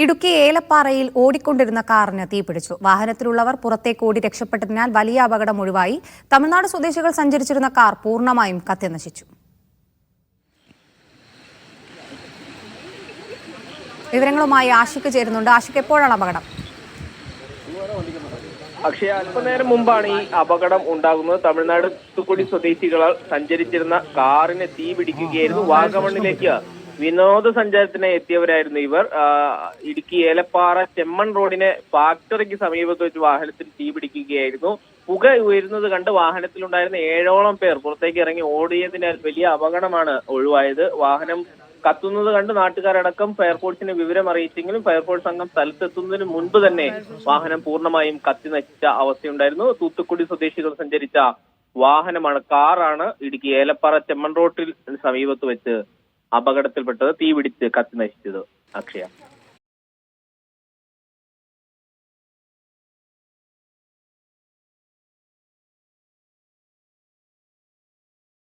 ഇടുക്കി ഏലപ്പാറയിൽ ഓടിക്കൊണ്ടിരുന്ന കാറിന് തീപിടിച്ചു. വാഹനത്തിലുള്ളവർ പുറത്തേക്ക് ഓടി രക്ഷപ്പെട്ടതിനാൽ വലിയ അപകടം ഒഴിവായി. തമിഴ്നാട് സ്വദേശികൾ സഞ്ചരിച്ചിരുന്ന കാർ പൂർണ്ണമായും കത്തിനശിച്ചു. വിവരങ്ങളുമായി ആഷിക്ക് ചേരുന്നുണ്ട്. ആഷിക്ക്, എപ്പോഴാണ് അപകടം? അക്ഷയ, അല്പനേരം മുമ്പാണ് ഈ അപകടം ഉണ്ടാകുന്നത്. തമിഴ്നാട് തൂത്തുക്കുടി സ്വദേശികൾ സഞ്ചരിച്ചിരുന്ന കാറിന് തീ പിടിക്കുകയായിരുന്നു. വാഗമണ്ണിലേക്ക് വിനോദസഞ്ചാരത്തിന് എത്തിയവരായിരുന്നു ഇവർ. ഇടുക്കി ഏലപ്പാറ ചെമ്മൺ റോഡിന് ഫാക്ടറിക്ക് സമീപത്ത് വെച്ച് വാഹനത്തിൽ തീ പിടിക്കുകയായിരുന്നു. പുക ഉയരുന്നത് കണ്ട് വാഹനത്തിലുണ്ടായിരുന്ന 7ഓളം പേർ പുറത്തേക്ക് ഇറങ്ങി ഓടിയതിനാൽ വലിയ അപകടമാണ് ഒഴിവായത്. വാഹനം കത്തുന്നത് കണ്ട് നാട്ടുകാരടക്കം ഫയർഫോഴ്സിനെ വിവരം അറിയിച്ചെങ്കിലും ഫയർഫോഴ്സ് സംഘം സ്ഥലത്തെത്തുന്നതിന് മുൻപ് തന്നെ വാഹനം പൂർണ്ണമായും കത്തി നശിച്ച അവസ്ഥയുണ്ടായിരുന്നു. തൂത്തുക്കുടി സ്വദേശികൾ സഞ്ചരിച്ച വാഹനമാണ്, കാറാണ് ഇടുക്കി ഏലപ്പാറ ചെമ്മൺ റോഡിൽ സമീപത്ത് വെച്ച് അപകടത്തിൽപ്പെട്ടത്, തീ പിടിച്ച് കത്തി നശിച്ചത്. അക്ഷയ.